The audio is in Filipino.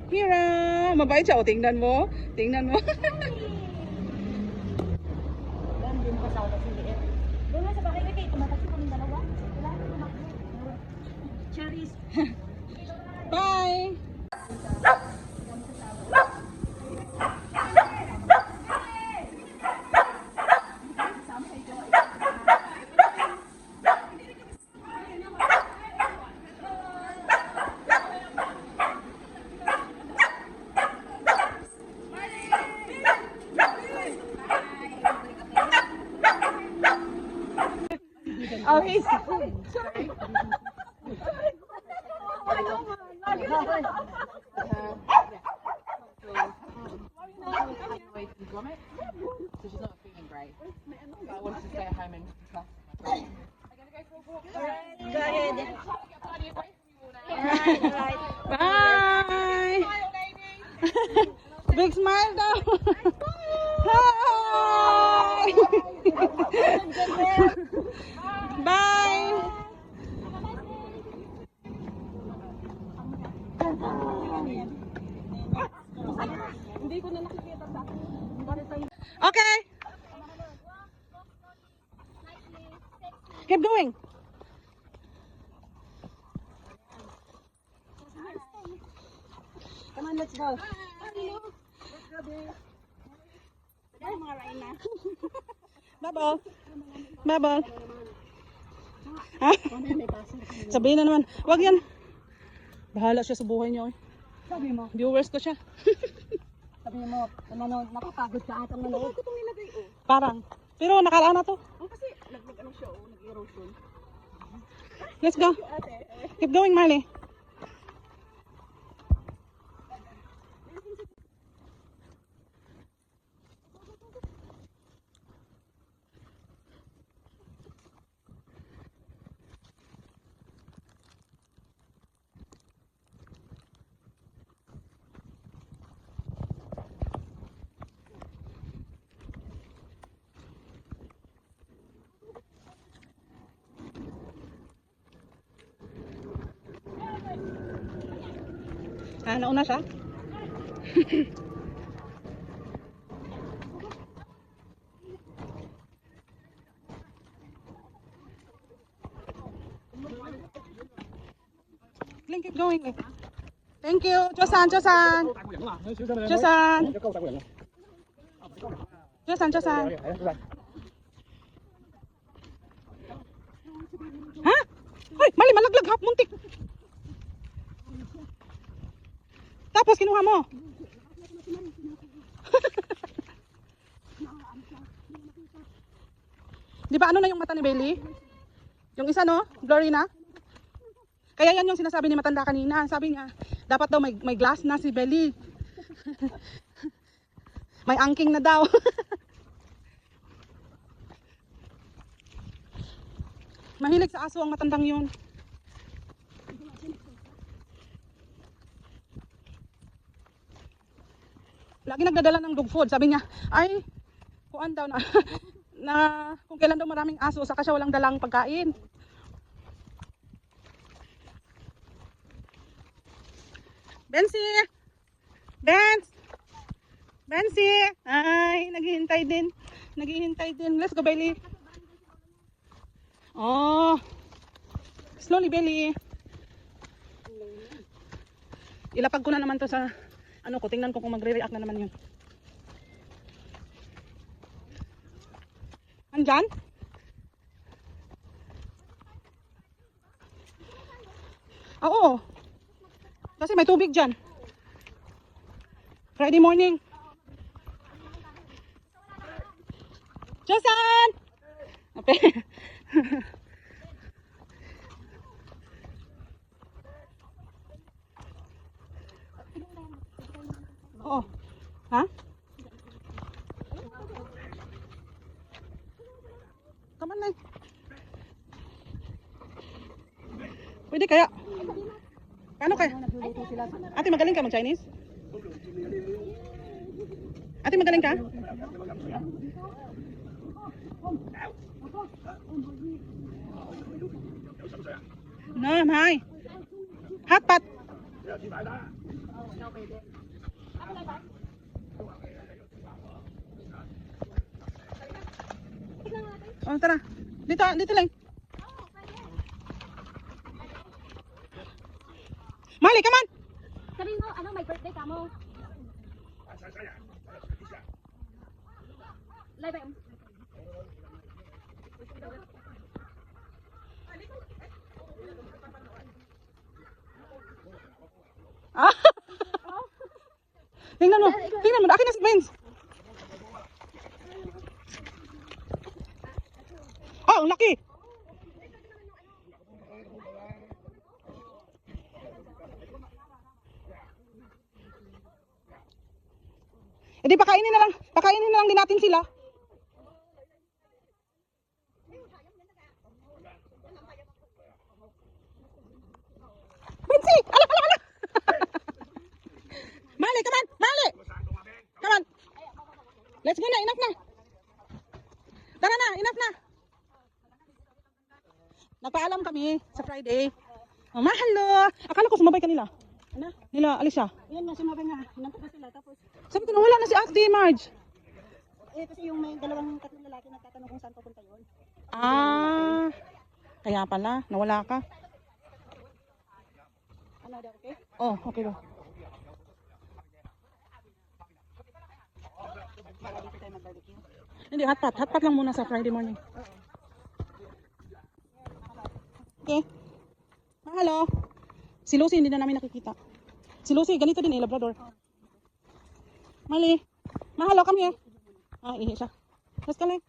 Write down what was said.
Hira! Mabait siya. O, tingnan mo. Tingnan mo. Doon pa sa si Liet. Doon nga sa bakit kay tumatak kami dalawa. Wala na tumakbo. Cherries. Bye! Oh, he's sorry. So she's not feeling great. So I wanted to stay at home and stuff. Go ahead. Bye! Big smile daw! Hi! Bye! Hindi ko na nakikita sa Okay! Keep going! Come on, let's go. Bubble! Bubble! Ha? Sabihin na naman, wag yan. Bahala siya sa buhay niyo. Sabi mo, Viewers ko siya. sabi mo, ano, napapagod ka atang manood. Parang. Pero nakaraan na to. Kasi ano siya, nag-erosion. Let's go. Keep going, Marley. Ah, nauna siya? Link, keep going. Thank you. Josan, Josan. Josan. Josan, Josan. Ha? Ay, mali, malaglag hap, muntik. Tapos kinuha mo. Di ba ano na yung mata ni Bailey? Yung isa no? Blurry na? Kaya yan yung sinasabi ni matanda kanina. Sabi niya, dapat daw may glass na si Bailey. May angking na daw. Mahilig sa aso ang matandang yun. Lagi nagdadala ng dog food. Sabi niya, ay, kuan daw na, na kung kailan daw maraming aso, saka siya walang dalang pagkain. Bensi! Benz! Bensi! Ay, naghihintay din. Naghihintay din. Let's go, Bailey. Oh. Slowly, Bailey. Ilapag ko na naman to sa ano ko, tingnan ko kung magre-react na naman yun. Andyan? Oo. Kasi may tubig dyan. Friday morning. Josan! Okay. Oo. Ha? Come on, pwede kaya? Paano kaya? Ate, magaling ka mag-Chinese? Ate, magaling ka? No, hi. Hot pot. Oh, tara. Dito lang. Mali, come on. Sabihin mo, ano, may birthday ka mo. Live ba yun? Ah. Tingnan mo. Akin na si Vince. Oh, ang laki. E di pakainin na lang din natin sila. Vinci! Ala! Mali, come on! Mali! Come on! Let's go na, enough na! Tara na, enough na! Nagpaalam kami sa Friday. Oh, mahalo! Akala ko sumabay ka nila. Ano? Nila, Alicia. Yan nga, sumabay nga. Hinantok na sila. Tapos, Sabi ko na wala na si Ate Marge. kasi yung may tatlong lalaki nagtatanong kung saan papunta yun. Ah, kaya pala, nawala ka. Ano daw, okay? Oh, okay daw. Para dito tayo mag-barbecue. Hindi, hotpot lang muna sa Friday morning. Okay. Mahalo. Si Lucy hindi na namin nakikita. Si Lucy, ganito din Labrador. Mali. Mahalo, come here. Ah, ihi siya. Let's go lang.